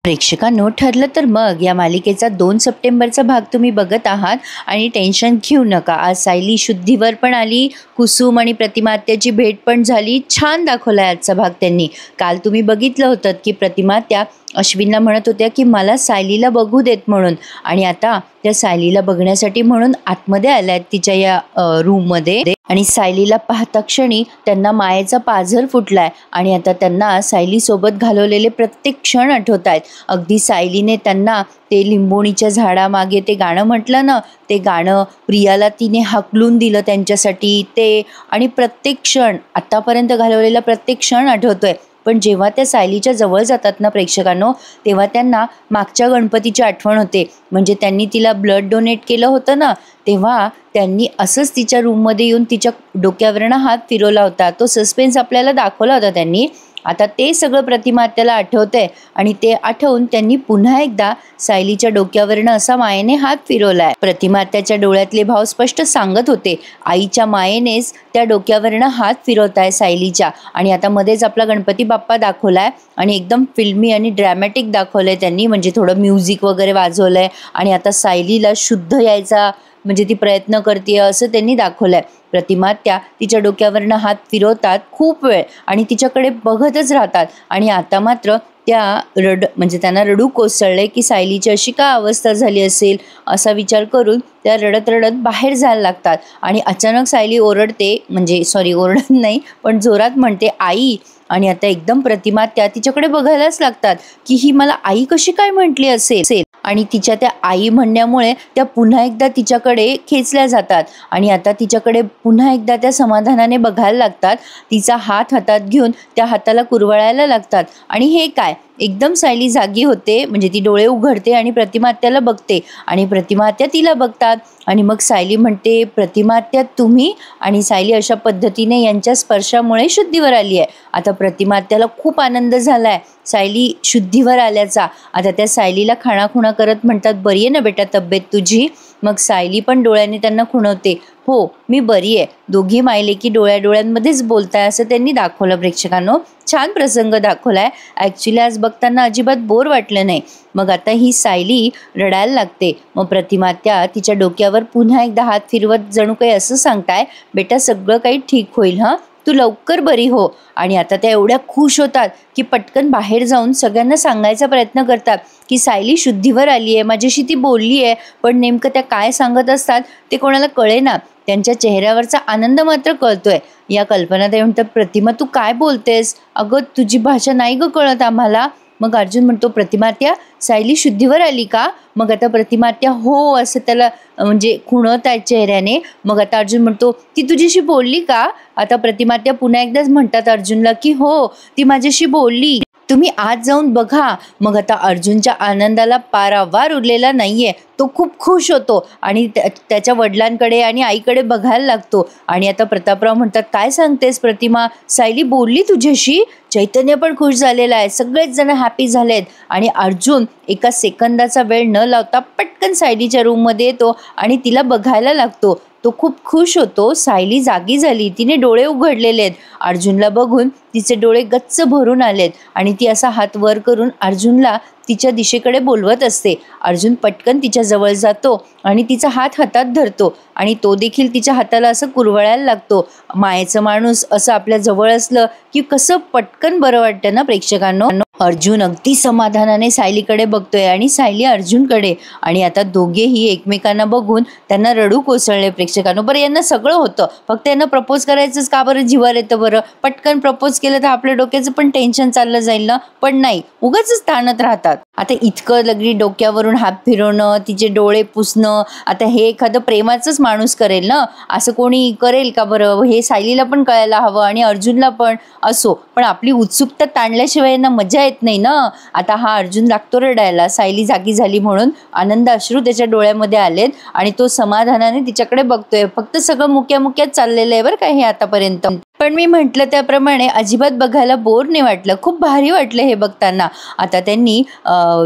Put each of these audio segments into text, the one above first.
प्रेक्षकांनो, ठरलं तर मग या मालिकेचा 2 सप्टेंबरचा भाग तुम्ही बघत आहात आणि टेन्शन घेऊ नका. आज सायली शुद्धीवर पण आली, कुसुम आणि प्रतिमा आत्याची भेट पण झाली. छान दाखवला आजचा भाग त्यांनी. काल तुम्ही बघितलं होतं की प्रतिमा आत्या अश्विनला म्हणत होत्या की मला सायलीला बघू देत म्हणून, आणि आता त्या सायलीला बघण्यासाठी म्हणून आतमध्ये आल्यात तिच्या या रूममध्ये. आणि सायलीला पाहता क्षणी त्यांना मायेचा पाझर फुटलाय आणि आता त्यांना सायलीसोबत घालवलेले प्रत्येक क्षण आठवत आहेत. अगदी सायलीने त्यांना ते लिंबोणीच्या झाडामागे ते गाणं म्हटलं ना, ते गाणं प्रियाला तिने हाकलून दिलं त्यांच्यासाठी ते, आणि प्रत्येक क्षण आत्तापर्यंत घालवलेला प्रत्येक क्षण आठवतोय. पण जेव्हा त्या सायलीच्या जवळ जातात ना प्रेक्षकांनो, तेव्हा त्यांना मागच्या गणपतीची आठवण होते. म्हणजे त्यांनी तिला ब्लड डोनेट केलं होतं ना, तेव्हा त्यांनी असंच तिच्या रूममध्ये येऊन तिच्या डोक्यावरनं हात फिरवला होता. तो सस्पेन्स आपल्याला दाखवला होता त्यांनी. आता ते सगळं प्रतिमा आत्याला आठवतंय आणि ते आठवून त्यांनी पुन्हा एकदा सायलीच्या डोक्यावरनं असा मायेने हात फिरवलाय. प्रतिमा आत्याच्या डोळ्यातले भाव स्पष्ट सांगत होते, आईच्या मायेनेच त्या डोक्यावरनं हात फिरवताय सायलीच्या. आणि आता मध्येच आपला गणपती बाप्पा दाखवलाय आणि एकदम फिल्मी आणि ड्रॅमॅटिक दाखवलंय त्यांनी. म्हणजे थोडं म्युझिक वगैरे वाजवलंय आणि आता सायलीला शुद्ध यायचा म्हणजे ती प्रयत्न करते असं त्यांनी दाखवलंय. प्रतिमा आत्या तिच्या डोक्यावरनं हात फिरवतात खूप वेळ आणि तिच्याकडे बघतच राहतात. आणि आता मात्र त्या म्हणजे त्यांना रडू कोसळले की सायलीची अशी का अवस्था झाली असेल असा विचार करून त्या रडत रडत बाहेर जायला लागतात. आणि अचानक सायली ओरडते, म्हणजे सॉरी ओरडत नाही पण जोरात म्हणते आई. आणि आता एकदम प्रतिमा आत्या तिच्याकडे बघायलाच लागतात की ही मला आई कशी काय म्हटली असेल. आणि तिच्या त्या आई म्हणण्यामुळे त्या पुन्हा एकदा तिच्याकडे खेचल्या जातात आणि आता तिच्याकडे पुन्हा एकदा त्या समाधानाने बघायला लागतात. तिचा हात हातात घेऊन त्या हाताला कुरवळायला लागतात. आणि हे काय, एकदम सायली जागी होते, म्हणजे ती डोळे उघडते आणि प्रतिमा आत्याला बघते आणि प्रतिमा आत्या तिला बघतात. आणि मग सायली म्हणते, प्रतिमा आत्या तुम्ही? आणि सायली अशा पद्धतीने यांच्या स्पर्शामुळे शुद्धीवर आली आहे. आता प्रतिमा आत्याला खूप आनंद झालाय सायली शुद्धीवर आल्याचा. आता त्या सायलीला खाणाखुणा करत म्हणतात, बरी आहे ना बेटा तब्येत तुझी? मग सायली पण डोळ्याने त्यांना खुणवते, हो मी बरी आहे. दोघी मायलेकी डोळ्यांमध्येच बोलताय असं त्यांनी दाखवलं प्रेक्षकांनो. छान प्रसंग दाखवलाय. ॲक्च्युली आज बघताना अजिबात बोर वाटलं नाही. मग आता ही सायली रडायला लागते. मग प्रतिमा आत्या तिच्या डोक्यावर पुन्हा एकदा हात फिरवत जणू काही असं सांगताय, बेटा सगळं काही ठीक होईल हां, तू लवकर बरी हो. आणि आता त्या एवढ्या खुश होतात की पटकन बाहेर जाऊन सगळ्यांना सांगायचा प्रयत्न करतात की सायली शुद्धीवर आली आहे, माझ्याशी ती बोलली आहे. पण नेमकं त्या काय सांगत असतात ते कोणाला कळेना. त्यांच्या चेहऱ्यावरचा आनंद मात्र कळतोय. या कल्पनाताई म्हणतात, प्रतिमा तू काय बोलतेस? अगं तुझी भाषा नाही ग कळत आम्हाला. मग अर्जुन म्हणतो, प्रतिमा आत्या सायली शुद्धीवर आली का? मग आता प्रतिमा आत्या हो असं त्याला म्हणजे खुणवत आहेत चेहऱ्याने. मग आता अर्जुन म्हणतो, ती तुझ्याशी बोलली का? आता प्रतिमा आत्या पुन्हा एकदाच म्हणतात अर्जुनला की हो ती माझ्याशी बोलली, तुम्ही आज जाऊन बघा. मग आता अर्जुनच्या आनंदाला पारावार उरलेला नाहीये. तो खूप खुश होतो आणि त्याच्या वडिलांकडे आणि आईकडे बघायला लागतो. आणि आता प्रतापराव म्हणतात, काय सांगतेस प्रतिमा, सायली बोलली तुझ्याशी? चैतन्य पण खुश झालेला आहे, सगळेच जण हॅपी झालेत. आणि अर्जुन एका सेकंदाचा वेळ न लावता पटकन सायलीच्या रूममध्ये येतो आणि तिला बघायला लागतो. तो खूप खुश होतो. सायली जागी झाली, तिने डोळे उघडलेले आहेत. अर्जुनला बघून तिचे डोळे गच्च भरून आलेत आणि ती असा हात वर करून अर्जुनला तिच्या दिशेकडे बोलवत असते. अर्जुन पटकन तिच्या जवळ जातो आणि तिचा हात हातात धरतो आणि तो देखील तिच्या हाताला असं कुरवळायला लागतो. मायेचं माणूस असं आपल्या जवळ असलं की कसं पटकन बरं वाटतं ना प्रेक्षकांनो. अर्जुन अगदी समाधानाने सायलीकडे बघतोय आणि सायली अर्जुनकडे. आणि आता दोघेही एकमेकांना बघून त्यांना रडू कोसळले प्रेक्षकांनो. बरं यांना सगळं होतं, फक्त यांना प्रपोज करायचंच का बरं जीवावर येतं बरं? पटकन प्रपोज केलं तर आपल्या डोक्याचं पण टेन्शन चाललं जाईल ना. पण नाही, उगाचच ताणत राहतात. आता इतकं लगडी डोक्यावरून हात फिरवणं, तिचे डोळे पुसणं, आता हे एखादं प्रेमाचंच माणूस करेल ना, असं कोणी करेल का बरं? हे सायलीला पण कळायला हवं आणि अर्जुनला पण. असो, पण आपली उत्सुकता ताणल्याशिवाय यांना मजा येत नाही ना. आता हा अर्जुन लागतो रडायला, सायली जागी झाली म्हणून. आनंद अश्रू त्याच्या डोळ्यामध्ये आलेत आणि तो समाधानाने तिच्याकडे बघतोय. फक्त सगळं मुक्यात चाललेलं आहे बरं का हे आतापर्यंत. पण मी म्हटलं त्याप्रमाणे अजिबात बघायला बोर नाही वाटलं, खूप भारी वाटलं हे बघताना. आता त्यांनी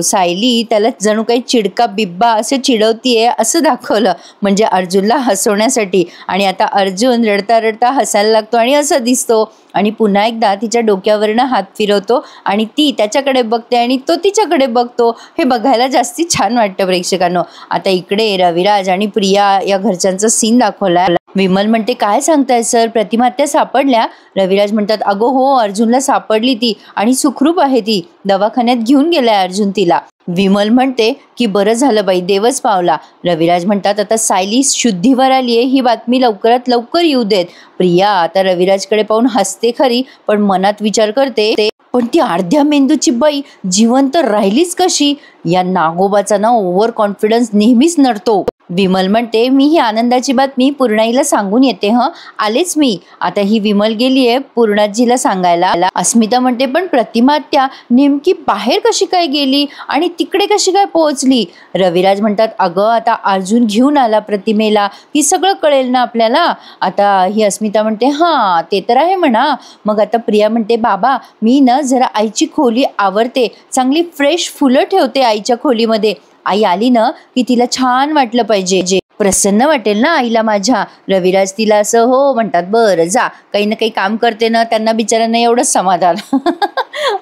सायली त्याला जणू काही चिडका बिब्बा असे चिडवतीये असं दाखवलं, म्हणजे अर्जुनला हसवण्यासाठी. आणि आता अर्जुन रडता रडता हसायला लागतो आणि असं दिसतो. आणि पुन्हा एकदा तिच्या डोक्यावरनं हात फिरवतो आणि ती त्याच्याकडे बघते आणि तो तिच्याकडे बघतो. हे बघायला जास्ती छान वाटतं प्रेक्षकांनो. आता इकडे रविराज आणि प्रिया या घरच्यांचा सीन दाखवलाय. विमल म्हणते, काय सांगताय सर, प्रतिमात्या सापडल्या? रविराज म्हणतात, अगो हो, अर्जुनला सापडली ती आणि सुखरूप आहे ती. दवाखान्यात घेऊन गेलाय अर्जुन तिला. विमल म्हणते की बरं झालं बाई, देवच पावला. रविराज म्हणतात, आता सायली शुद्धीवर आलीये, ही बातमी लवकरात लवकर येऊ देत. प्रिया आता रविराजकडे पाहून हसते खरी, पण मनात विचार करते, पण ती अर्ध्या मेंदूची बाई जिवंत राहिलीच कशी? या नागोबाचा ना ओव्हर कॉन्फिडन्स नेहमीच नडतो. विमल म्हणते, मी ही आनंदाची बातमी पूर्णाईला सांगून येते. आलेच मी. आता ही विमल गेलीये पूर्णाजीला सांगायला. अस्मिता म्हणते, पण प्रतिमात्या नेमकी बाहेर कशी काय गेली आणि तिकडे कशी काय पोहोचली? रविराज म्हणतात, अगं आता अर्जुन घेऊन आला प्रतिमेला की सगळं कळेल ना आपल्याला. आता ही अस्मिता म्हणते, हा ते तर आहे म्हणा. मग आता प्रिया म्हणते, बाबा मी ना जरा आईची खोली आवरते, चांगली फ्रेश फुलं ठेवते आईच्या खोलीमध्ये. आई आली ना की तिला छान वाटलं पाहिजे, जे प्रसन्न वाटेल ना आईला माझ्या. रविराज तिला असं हो म्हणतात, बरं जा, काही ना काही काम करते ना, त्यांना बिचारांना एवढंच समाधान.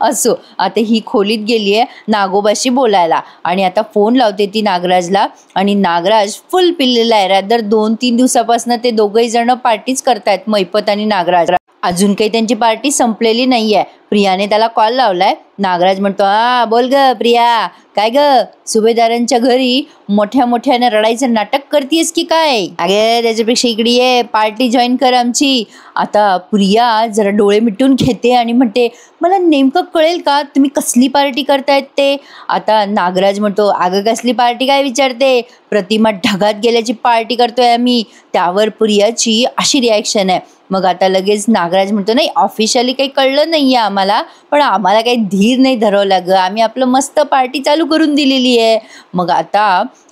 असो, आता ही खोलीत गेलीये नागोबाशी बोलायला आणि आता फोन लावते ती नागराजला. आणि नागराज फुल पिल्लेला आहे. रादर 2-3 दिवसापासून ते दोघही जण पार्टीच करतायत, मैपत आणि नागराज. अजून काही त्यांची पार्टी संपलेली नाहीये. प्रियाने त्याला कॉल लावलाय. नागराज म्हणतो, हा बोल ग प्रिया, काय ग सुभेदारांच्या घरी मोठ्या मोठ्याने रडायचं नाटक करतेस की काय? अगे त्याच्यापेक्षा इकडे ये, पार्टी जॉईन कर आमची. आता प्रिया जरा डोळे मिटून घेते आणि म्हणते, मला नेमकं कळेल का तुम्ही कसली पार्टी करतायत ते? आता नागराज म्हणतो, अगं कसली पार्टी काय विचारते, प्रतिमा ढगात गेल्याची पार्टी करतोय आम्ही. त्यावर प्रियाची अशी रिॲक्शन आहे. मग आता लगेच नागराज म्हणतो, नाही ऑफिशियली काही कळलं नाहीये आम्हाला, पण आम्हाला काही धीर नाही धरवला ग, आम्ही आपलं मस्त पार्टी चालू करून दिलेली आहे. मग आता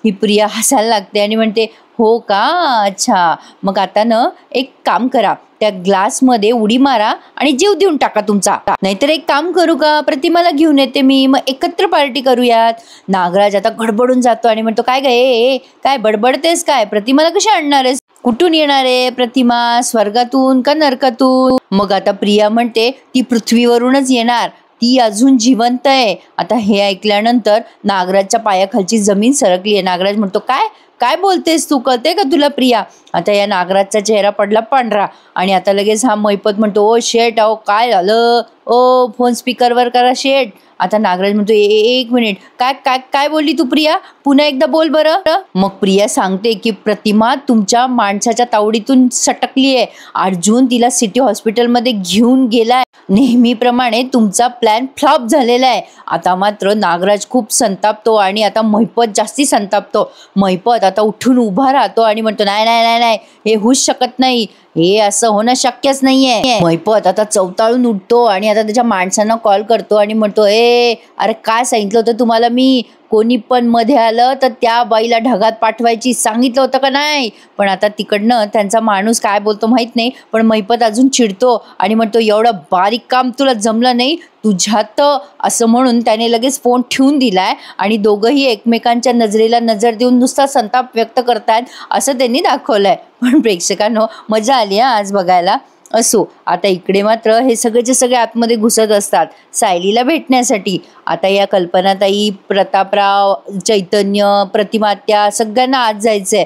ही प्रिया हसायला लागते आणि म्हणते, हो का, अच्छा. मग आता ना एक काम करा, त्या ग्लासमध्ये उडी मारा आणि जीव देऊन टाका तुमचा. नाहीतर एक काम करू का, प्रतिमाला घेऊन येते मी, मग एकत्र पार्टी करूयात. नागराज आता गडबडून जातो आणि म्हणतो, काय गे काय बडबडतेस काय, प्रतिमाला कशी आणणार आहेस? कुठून येणार आहे प्रतिमा, स्वर्गातून का नरकातून? मग आता प्रिया म्हणते, ती पृथ्वीवरूनच येणार, ती अजून जिवंत आहे. आता हे ऐकल्यानंतर नागराजच्या पायाखालची जमीन सरकली आहे. नागराज म्हणतो, काय काय बोलतेस तू, कळते का तुला प्रिया? आता या नागराजचा चेहरा पडला पांढरा आणि आता लगेच हा मैपत म्हणतो, ओ शेट, अहो काय झालं, ओ फोन स्पीकरवर करा शेट. आता नागराज म्हणतो, एक मिनिट, काय काय काय बोलली तू प्रिया, पुन्हा एकदा बोल बरं. मग प्रिया सांगते की प्रतिमा तुमच्या माणसाच्या तावडीतून सटकली आहे, अर्जुन तिला सिटी हॉस्पिटलमध्ये घेऊन गेलाय, नेहमीप्रमाणे तुमचा प्लॅन फ्लॉप झालेला आहे. आता मात्र नागराज खूप संतापतो आणि आता मैपत जास्ती संतापतो. मैपत आता उठून उभा राहतो आणि म्हणतो, नाही नाही नाही नाही, हे होऊच शकत नाही, हे असं होणं शक्यच नाहीये. मैपत आता चवताळून उठतो आणि आता त्याच्या माणसांना कॉल करतो आणि म्हणतो, अरे काय सांगितलं होतं तुम्हाला मी, कोणी पण मध्ये आलं तर त्या बाईला ढगात पाठवायची सांगितलं होतं का नाही? पण आता तिकडनं त्यांचा माणूस काय बोलतो माहित नाही, पण मैपत अजून चिडतो आणि म्हणतो, एवढं बारीक काम तुला जमलं नाही तुझ्यात, असं म्हणून त्याने लगेच फोन ठेवून दिलाय आणि दोघंही एकमेकांच्या नजरेला नजर देऊन नुसता संताप व्यक्त करतायत असं त्यांनी दाखवलंय. पण प्रेक्षकांनो मजा आली आज बघायला. असो, आता इकडे मात्र हे सगळेचे सगळे आतमध्ये घुसत असतात सायलीला भेटण्यासाठी. आता या कल्पनाताई, प्रतापराव, चैतन्य, प्रतिमात्या सगळ्यांना आज जायचंय.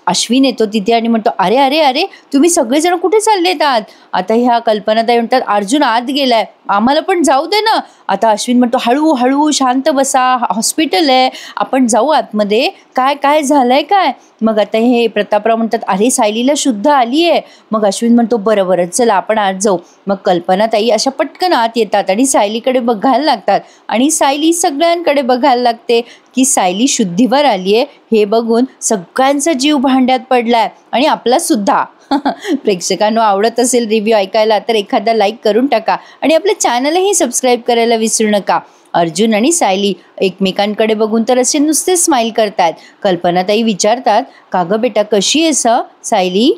अश्विन येतो तिथे आणि म्हणतो, अरे अरे अरे तुम्ही सगळेजण कुठे चाललेत आत? आता ह्या कल्पनाताई म्हणतात, अर्जुन आत गेलाय, आम्हाला पण जाऊ दे ना. आता अश्विन म्हणतो, हळू हळू शांत बसा, हॉस्पिटल आहे, आपण जाऊ आतमध्ये, काय काय झालंय काय? मग आता हे प्रतापराव म्हणतात, अरे सायलीला शुद्ध आली आहे. मग अश्विन म्हणतो, बरं बरं चला आपण आत जाऊ. मग कल्पनाताई अशा पटकन आत येतात आणि सायलीकडे बघायला लागतात आणि सायली सगळ्यांकडे बघायला लागते की सायली शुद्धीवर आली आहे. हे बघून सगळ्यांचा जीव भांड्यात पडलाय आणि आपला सुद्धा. प्रेक्षकांनो आवडत असेल रिव्ह्यू ऐकायला तर एखादा लाईक करून टाका आणि आपल्या चॅनलही सबस्क्राईब करायला विसरू नका. अर्जुन आणि सायली एकमेकांकडे बघून तर असे नुसते स्माईल करतात. कल्पनाताई विचारतात, का गं बेटा कशी आहेस सायली?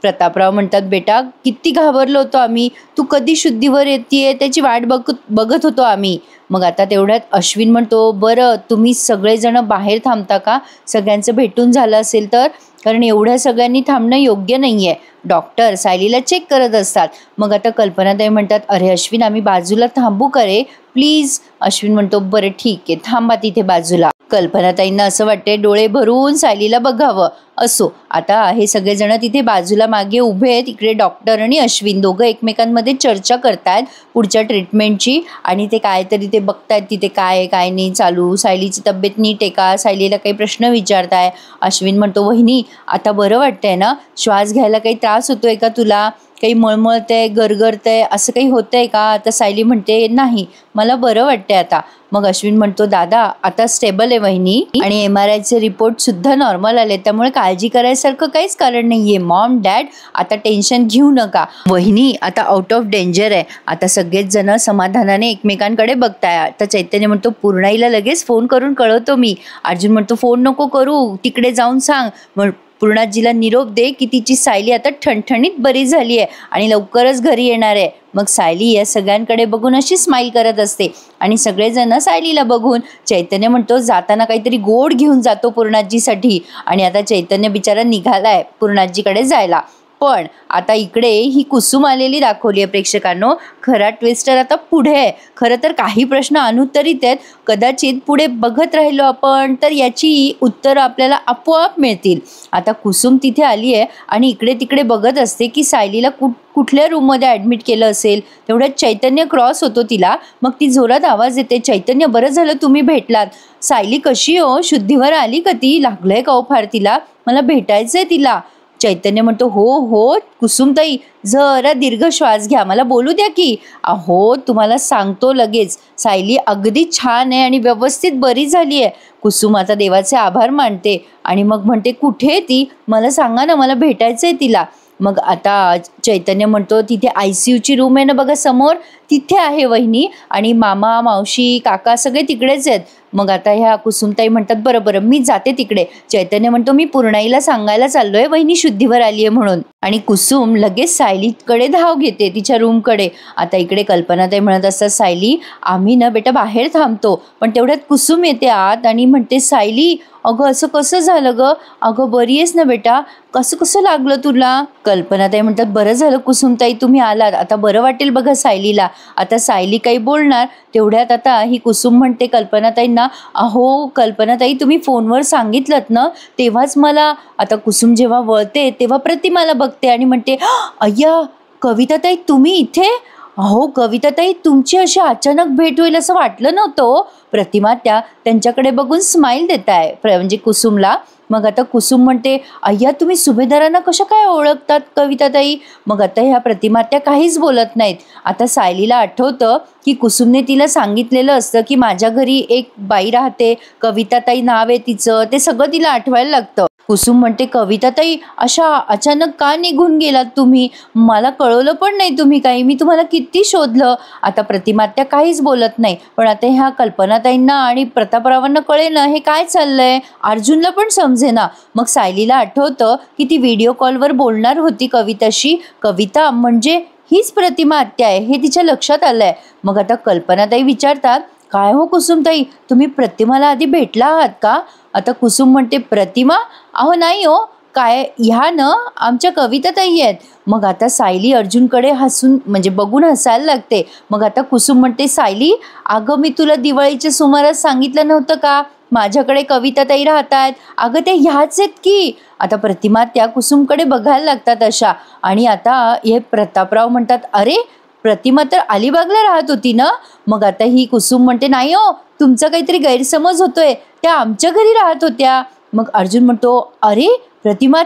प्रतापराव म्हणतात, बेटा किती घाबरलो होतो आम्ही, तू कधी शुद्धीवर येतेय त्याची वाट बघत होतो आम्ही. मग आता तेवढ्यात अश्विन म्हणतो, बरं तुम्ही सगळेजण बाहेर थांबता का, सगळ्यांचं भेटून झालं असेल तर? कारण एवढ्या सगळ्यांनी थांबणं योग्य नाही आहे. डॉक्टर सायलीला चेक करत असतात. मग आता कल्पनाताई म्हणतात, अरे अश्विन आम्ही बाजूला थांबू का रे प्लीज. अश्विन म्हणतो, बरं ठीक आहे थांबा तिथे बाजूला. कल्पनाताईंना असं वाटते डोळे भरून सायलीला बघावं. असो, आता हे सगळेजण तिथे बाजूला मागे उभे आहेत. इकडे डॉक्टर आणि अश्विन दोघं एकमेकांमध्ये चर्चा करतायत पुढच्या ट्रीटमेंटची. आणि ते काहीतरी ते बघतायत तिथे काय आहे काय नाही चालू, सायलीची तब्येत नीट आहे का, सायलीला काही प्रश्न विचारताय. अश्विन म्हणतो, वहिनी आता बरं वाटतंय ना, श्वास घ्यायला काही त्रास होतोय का तुला, काही मळमळतंय गरगरतंय असं काही होतंय का. आता सायली म्हणते, नाही मला बरं वाटतंय आता. मग अश्विन म्हणतो, दादा आता स्टेबल आहे वहिनी आणि MRIचे रिपोर्ट सुद्धा नॉर्मल आले, त्यामुळे काळजी करायसारखं काहीच कारण नाहीये. मॉम डॅड आता टेन्शन घेऊ नका, वहिनी आता आउट ऑफ डेंजर आहे. आता सगळेच जण समाधानाने एकमेकांकडे बघताय. आता चैतन्य म्हणतो, पूर्णाईला लगेच फोन करून कळवतो मी. अर्जुन म्हणतो, फोन नको करू, तिकडे जाऊन सांग पूर्णाजीला निरोप दे की तिची सायली आता ठणठणीत बरी झाली आहे आणि लवकरच घरी येणार आहे. मग सायली या सगळ्यांकडे बघून अशी स्माईल करत असते आणि सगळेजण सायलीला बघून. चैतन्य म्हणतो, जाताना काहीतरी गोड घेऊन जातो पूर्णाजीसाठी. आणि आता चैतन्य बिचारा निघालाय पूर्णाजीकडे जायला. पण आता इकडे ही कुसुम आलेली दाखवली आहे प्रेक्षकांनो. खरा ट्विस्टर आता पुढे आहे. खरं तर काही प्रश्न अनुत्तरित आहेत, कदाचित पुढे बघत राहिलो आपण तर याची उत्तरं आपल्याला आपोआप मिळतील. आता कुसुम तिथे आली आहे आणि इकडे तिकडे बघत असते की सायलीला कुठल्या रूममध्ये ॲडमिट केलं असेल. तेवढ्यात चैतन्य क्रॉस होतो तिला. मग ती जोरात आवाज येते, चैतन्य बरं झालं तुम्ही भेटलात. सायली कशी हो, शुद्धीवर आली का ती, लागलंय का हो फार तिला, मला भेटायचंय तिला. चैतन्य म्हणतो, हो हो कुसुमताई जरा दीर्घ श्वास घ्या, मला बोलू द्या की. अहो तुम्हाला सांगतो लगेच, सायली अगदी छान आहे आणि व्यवस्थित बरी झाली आहे. कुसुम आता देवाचे आभार मानते आणि मग म्हणते, कुठे ती, मला सांगा ना, मला भेटायचंय तिला. मग आता चैतन्य म्हणतो, तिथे ICUची रूम आहे ना बघा समोर, तिथे आहे वहिनी, आणि मामा मावशी काका सगळे तिकडेच आहेत. मग आता ह्या कुसुमताई म्हणतात, बरं बरं मी जाते तिकडे. चैतन्य म्हणतो, मी पूर्णाईला सांगायला चाललोय वहिनी शुद्धीवर आली आहे म्हणून. आणि कुसुम लगेच सायलीकडे धाव घेते तिच्या रूमकडे. आता इकडे कल्पनाताई म्हणत असतात, सायली आम्ही ना बेटा बाहेर थांबतो. पण तेवढ्यात कुसुम येते आत आणि म्हणते, सायली अगं असं कसं झालं ग, अगं बरी आहेस ना बेटा, कसं कसं लागलं तुला. कल्पनाताई म्हणतात, बरं झालं कुसुमताई तुम्ही आलात, आता बरं वाटेल बघा सायलीला. आता सायली काही बोलणार तेवढ्यात आता ही कुसुम म्हणते कल्पनाताईंना, अहो कल्पनाताई तुम्ही फोनवर सांगितलं ना तेव्हाच मला. आता कुसुम जेव्हा वळते तेव्हा प्रतिमाला बघते आणि म्हणते, अय्या कविताताई तुम्ही इथे. अहो कविताताई तुमची अशी अचानक भेट होईल असं वाटलं नव्हतं. प्रतिमा त्यांच्याकडे बघून स्माईल देत आहे म्हणजे कुसुमला. मग आता कुसुम म्हणते, अय्या तुम्ही सुभेदारांना कशा काय ओळखतात कविताताई. मग आता ह्या प्रतिमा काहीच बोलत नाहीत. आता सायलीला आठवतं की कुसुमने तिला सांगितलेलं असतं की माझ्या घरी एक बाई राहते, कविताताई नाव आहे तिचं, ते सगळं तिला आठवायला लागतं. कुसुम म्हणते, कविताताई अशा अचानक का निघून गेलात तुम्ही, मला कळवलं पण नाही तुम्ही काही, मी तुम्हाला किती शोधलं. आता प्रतिमा काहीच बोलत नाही. पण आता ह्या कल्पनाताईंना आणि प्रतापरावांना कळेना हे काय चाललंय, अर्जुनला पण समजेना. मग सायलीला आठवतं की ती व्हिडिओ कॉलवर बोलणार होती कविताशी, कविता म्हणजे हीच प्रतिमा आत्या आहे हे तिच्या लक्षात आलंय. मग आता कल्पनाताई विचारतात, काय हो कुसुमताई तुम्ही प्रतिमाला आधी भेटला आहात का. आता कुसुम म्हणते, प्रतिमा अहो नाही हो, काय ह्या ना आमच्या कविताताई आहेत. मग आता सायली अर्जुनकडे हसून म्हणजे बघून हसायला लागते. मग आता कुसुम म्हणते, सायली अगं मी तुला दिवाळीच्या सुमारास सांगितलं नव्हतं का माझ्याकडे कविताताई राहतात, अगं ते ह्याच आहेत की. आता प्रतिमा त्या कुसुमकडे बघायला लागतात अशा. आणि आता हे प्रतापराव म्हणतात, अरे प्रतिमा तर अलिबागला राहत होती ना. मग आता ही कुसुम म्हणते, नाही हो तुमचा काहीतरी गैरसमज होतोय, त्या आमच्या घरी राहत होत्या. मग अर्जुन म्हणतो, अरे प्रतिमा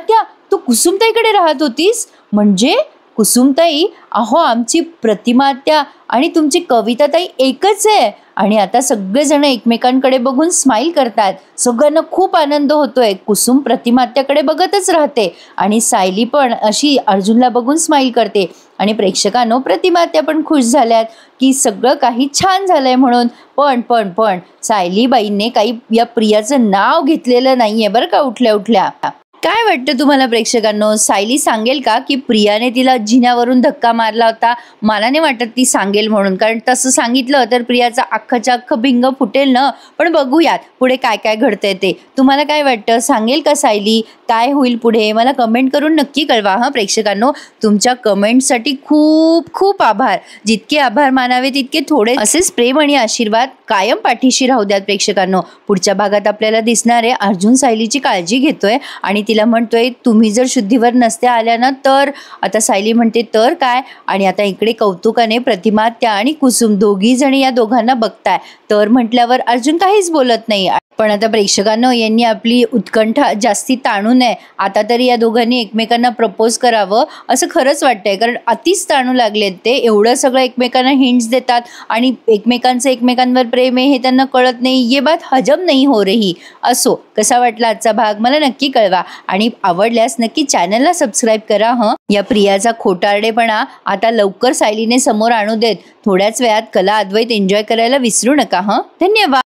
तू कुसुमताईकडे राहत होतीस, म्हणजे कुसुमताई अहो आमची प्रतिमा आणि तुमची कविताताई एकच आहे. आणि आता सगळेजण एकमेकांकडे बघून स्माईल करतात. सगळ्यांना खूप आनंद होतोय. कुसुम प्रतिमात्याकडे बघतच राहते आणि सायली पण अशी अर्जुनला बघून स्माईल करते. आणि प्रेक्षकांनो प्रतिमात्या पण खुश झाल्यात की सगळं काही छान झालंय म्हणून. पण सायलीबाईंनी काही या प्रियाचं नाव घेतलेलं नाहीये बरं का उठल्या उठल्या. काय वाटतं तुम्हाला प्रेक्षकांनो, सायली सांगेल का की प्रियाने तिला जिन्यावरून धक्का मारला होता. मला नाही वाटत ती सांगेल म्हणून, कारण तसं सांगितलं तर प्रियाचा अख्खाच्या अख्खं भिंग फुटेल ना. पण बघूयात पुढे काय काय घडतंय ते. तुम्हाला काय वाटतं, सांगेल का सायली काय होईल पुढे मला कमेंट करून नक्की कळवा हां प्रेक्षकांनो. तुमच्या कमेंटसाठी खूप खूप आभार. जितके आभार मानावे तितके थोडे. असेच प्रेम आणि आशीर्वाद कायम पाठीशी राहू द्यात प्रेक्षकांनो. पुढच्या भागात आपल्याला दिसणार आहे अर्जुन सायलीची काळजी घेतोय आणि तिला म्हणतोय तुम्ही जर शुद्धीवर नसत्या आल्या ना तर. आता सायली म्हणते तर काय. आणि आता इकडे कौतुकाने प्रतिमात्या आणि कुसुम दोघी जणी या दोघांना बघताय. तर म्हटल्यावर अर्जुन काहीच बोलत नाही. पण आता प्रेक्षकांनो यांनी आपली उत्कंठा जास्ती ताणू नये. आता तरी या दोघांनी एकमेकांना प्रपोज करावं असं खरंच वाटतंय. कारण अतिच ताणू लागलेत ते. एवढं सगळं एकमेकांना हिंट्स देतात आणि एकमेकांचं एकमेकांवर प्रेम आहे हे त्यांना कळत नाही. ये बात हजम नाही हो रही. असो कसा वाटला आजचा भाग मला नक्की कळवा आणि आवडल्यास नक्की चॅनलला सबस्क्राईब करा हं. या प्रियाचा खोटारडेपणा आता लवकर सायलीने समोर आणू देत. थोड्याच वेळात कला अद्वैत एन्जॉय करायला विसरू नका हं. धन्यवाद.